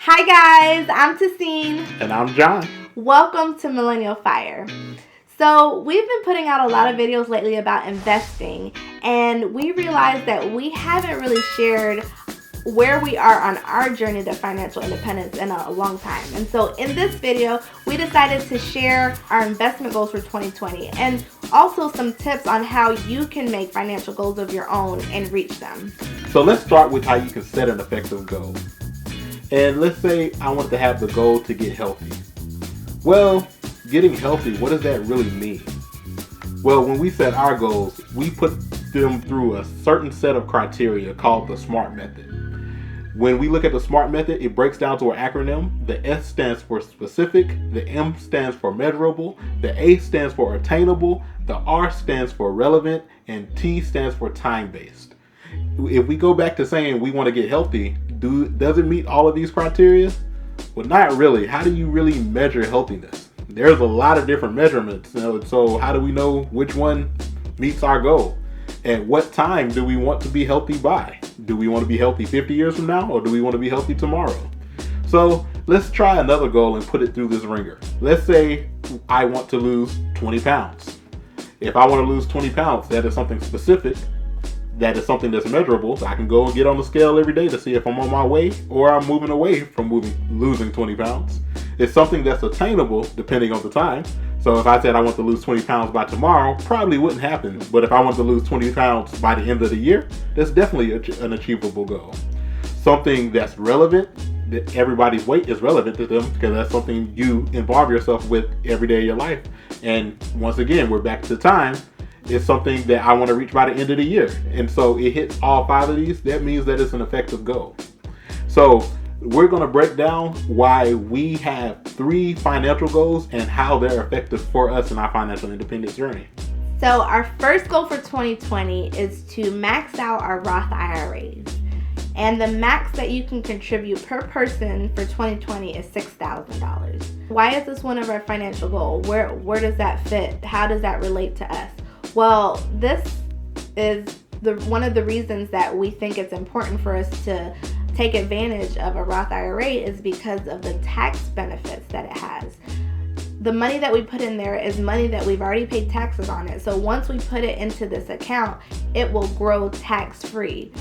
Hi guys, I'm Tahseen. And I'm John. Welcome to Millennial Fire. So we've been putting out a lot of videos lately about investing, and we realized that we haven't really shared where we are on our journey to financial independence in a long time. And so in this video, we decided to share our investment goals for 2020 and also some tips on how you can make financial goals of your own and reach them. So let's start with how you can set an effective goal. And let's say I want to have the goal to get healthy. Well, getting healthy, what does that really mean? Well, when we set our goals, we put them through a certain set of criteria called the S.M.A.R.T method. When we look at the S.M.A.R.T method, it breaks down to an acronym. The S stands for specific, the M stands for measurable, the A stands for attainable, the R stands for relevant, and T stands for time-based. If we go back to saying we want to get healthy, does it meet all of these criteria? Well, not really. How do you really measure healthiness? There's a lot of different measurements. So how do we know which one meets our goal? At what time do we want to be healthy by? Do we want to be healthy 50 years from now, or do we want to be healthy tomorrow? So let's try another goal and put it through this ringer. Let's say I want to lose 20 pounds. If I want to lose 20 pounds, that is something specific. That is something that's measurable. So I can go and get on the scale every day to see if I'm on my way or I'm moving away from losing 20 pounds. It's something that's attainable depending on the time. So if I said I want to lose 20 pounds by tomorrow, probably wouldn't happen. But if I want to lose 20 pounds by the end of the year, that's definitely an achievable goal. Something that's relevant, that everybody's weight is relevant to them because that's something you involve yourself with every day of your life. And once again, we're back to time. It's something that I want to reach by the end of the year. And so it hits all 5 of these. That means that it's an effective goal. So we're going to break down why we have 3 financial goals and how they're effective for us in our financial independence journey. So our first goal for 2020 is to max out our Roth IRAs. And the max that you can contribute per person for 2020 is $6,000. Why is this one of our financial goals? Where does that fit? How does that relate to us? Well, this is one of the reasons that we think it's important for us to take advantage of a Roth IRA is because of the tax benefits that it has. The money that we put in there is money that we've already paid taxes on it. So once we put it into this account, it will grow tax-free.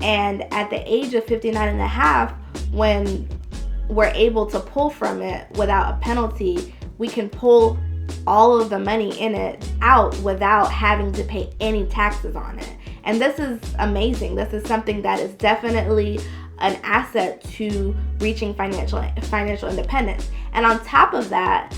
And at the age of 59 and a half, when we're able to pull from it without a penalty, we can pull all of the money in it out without having to pay any taxes on it. And this is amazing. This is something that is definitely an asset to reaching financial independence. And on top of that,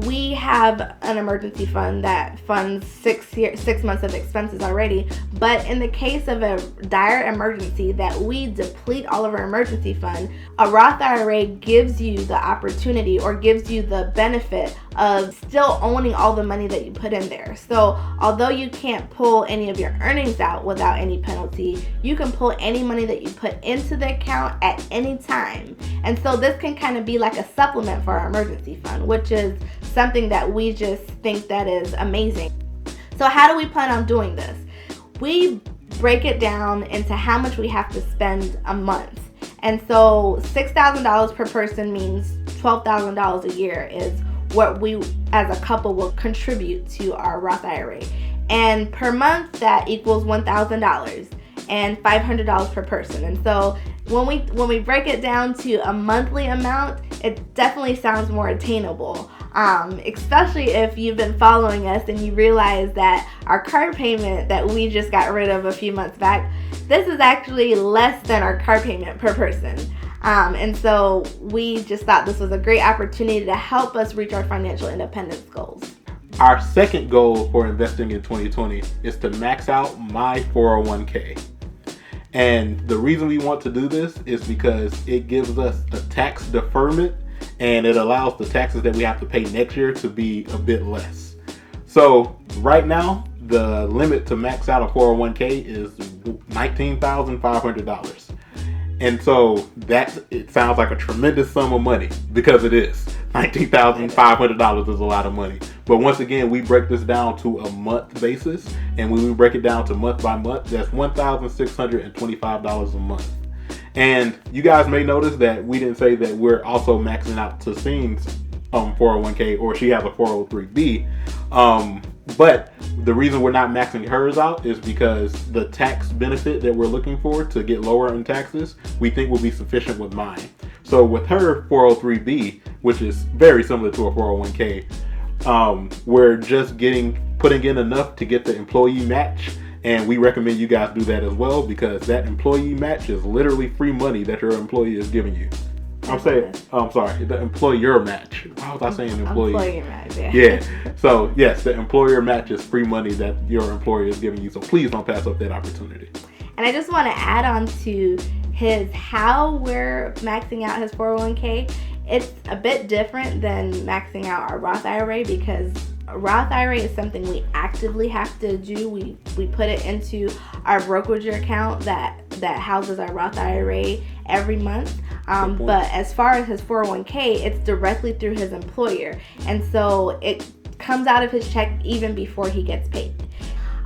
we have an emergency fund that funds 6 months of expenses already. But in the case of a dire emergency that we deplete all of our emergency fund, a Roth IRA gives you the opportunity or gives you the benefit of still owning all the money that you put in there. So although you can't pull any of your earnings out without any penalty, you can pull any money that you put into the account at any time. And so this can kind of be like a supplement for our emergency fund, which is something that we just think that is amazing. So how do we plan on doing this? We break it down into how much we have to spend a month. And so $6,000 per person means $12,000 a year is what we as a couple will contribute to our Roth IRA. And per month that equals $1,000 and $500 per person. And so when we break it down to a monthly amount, it definitely sounds more attainable. Especially if you've been following us and you realize that our car payment that we just got rid of a few months back, this is actually less than our car payment per person. And so we just thought this was a great opportunity to help us reach our financial independence goals. Our second goal for investing in 2020 is to max out my 401k. And the reason we want to do this is because it gives us a tax deferment and it allows the taxes that we have to pay next year to be a bit less. So right now, the limit to max out a 401k is $19,500. And so it sounds like a tremendous sum of money because it is. $19,500 is a lot of money. But once again, we break this down to a month basis. And when we break it down to month by month, that's $1,625 a month. And you guys may notice that we didn't say that we're also maxing out Tahseen's 401k, or she has a 403b. But the reason we're not maxing hers out is because the tax benefit that we're looking for to get lower in taxes, we think will be sufficient with mine. So with her 403b, which is very similar to a 401k, we're just putting in enough to get the employee match. And we recommend you guys do that as well, because that employee match is literally free money that your employee is giving you. The employer match. Why was I saying employee? Employer match, yeah. Yeah. So, yes, the employer match is free money that your employer is giving you. So please don't pass up that opportunity. And I just want to add on to how we're maxing out his 401k. It's a bit different than maxing out our Roth IRA, because a Roth IRA is something we actively have to do. We put it into our brokerage account that houses our Roth IRA every month. But as far as his 401k, it's directly through his employer. And so it comes out of his check even before he gets paid.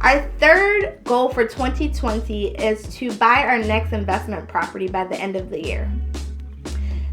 Our third goal for 2020 is to buy our next investment property by the end of the year.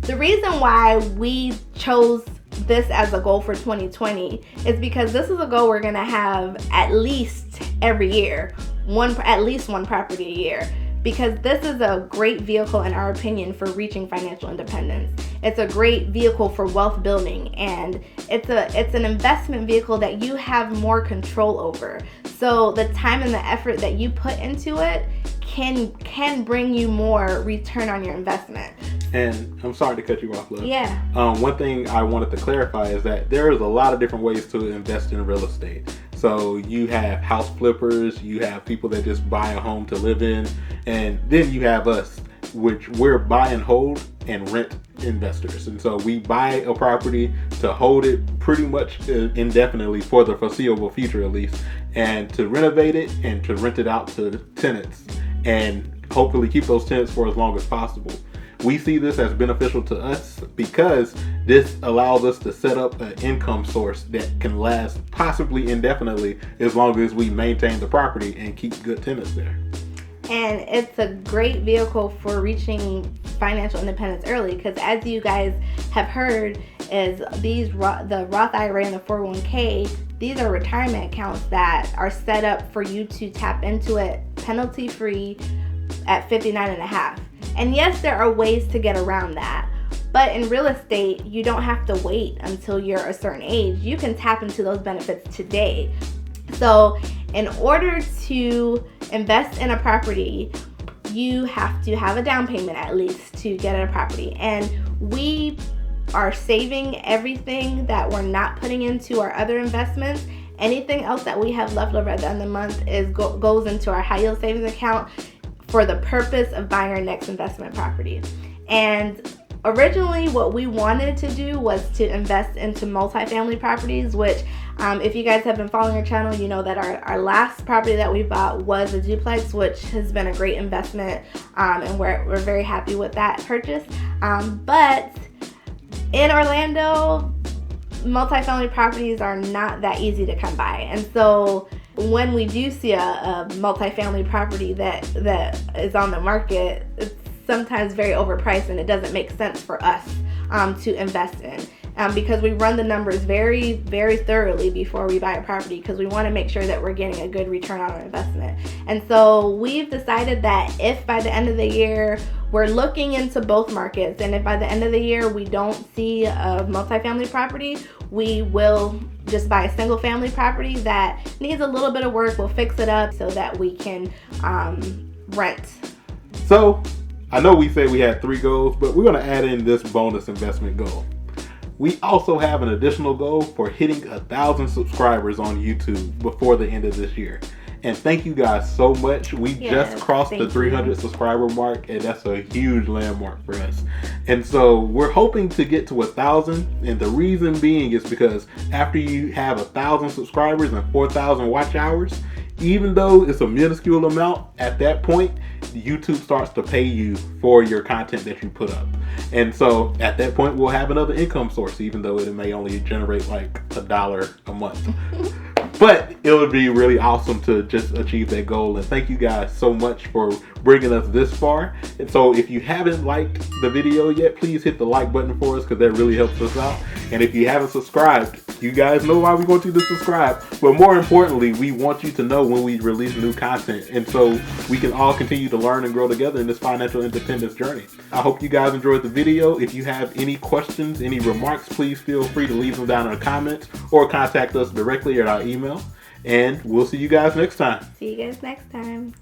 The reason why we chose this as a goal for 2020 is because this is a goal we're going to have at least every year, at least one property a year, because this is a great vehicle, in our opinion, for reaching financial independence. It's a great vehicle for wealth building, and it's an investment vehicle that you have more control over. So the time and the effort that you put into it can bring you more return on your investment. And I'm sorry to cut you off, love. Yeah. One thing I wanted to clarify is that there is a lot of different ways to invest in real estate. So you have house flippers, you have people that just buy a home to live in, and then you have us, which we're buy and hold and rent investors. And so we buy a property to hold it pretty much indefinitely, for the foreseeable future at least, and to renovate it and to rent it out to tenants, and hopefully keep those tenants for as long as possible. We see this as beneficial to us because this allows us to set up an income source that can last possibly indefinitely, as long as we maintain the property and keep good tenants there. And it's a great vehicle for reaching financial independence early, because as you guys have heard, is the Roth IRA and the 401k, these are retirement accounts that are set up for you to tap into it penalty free at 59.5. And yes, there are ways to get around that. But in real estate, you don't have to wait until you're a certain age. You can tap into those benefits today. So in order to invest in a property, you have to have a down payment at least to get a property. And we are saving everything that we're not putting into our other investments. Anything else that we have left over at the end of the month goes into our high yield savings account for the purpose of buying our next investment property. And originally what we wanted to do was to invest into multifamily properties, which if you guys have been following our channel, you know that our last property that we bought was a duplex, which has been a great investment, and we're very happy with that purchase. But in Orlando, multifamily properties are not that easy to come by. And so when we do see a multifamily property that is on the market, it's sometimes very overpriced, and it doesn't make sense for us to invest in, because we run the numbers very, very thoroughly before we buy a property, because we want to make sure that we're getting a good return on our investment. And so we've decided that if by the end of the year we're looking into both markets, and if by the end of the year we don't see a multifamily property, we will just buy a single family property that needs a little bit of work. We'll fix it up so that we can rent. So I know we said we had 3 goals, but we're going to add in this bonus investment goal. We also have an additional goal for hitting 1,000 subscribers on YouTube before the end of this year. And thank you guys so much. We just crossed the 300 subscriber mark, and that's a huge landmark for us. And so we're hoping to get to 1,000. And the reason being is because after you have 1,000 subscribers and 4,000 watch hours, even though it's a minuscule amount, at that point, YouTube starts to pay you for your content that you put up. And so at that point, we'll have another income source, even though it may only generate like $1 a month. But it would be really awesome to just achieve that goal. And thank you guys so much for bringing us this far. And so if you haven't liked the video yet, please hit the like button for us, because that really helps us out. And if you haven't subscribed, you guys know why we want you to subscribe. But more importantly, we want you to know when we release new content, and so we can all continue to learn and grow together in this financial independence journey. I hope you guys enjoyed the video. If you have any questions, any remarks, please feel free to leave them down in the comments or contact us directly at our email. And we'll see you guys next time. See you guys next time.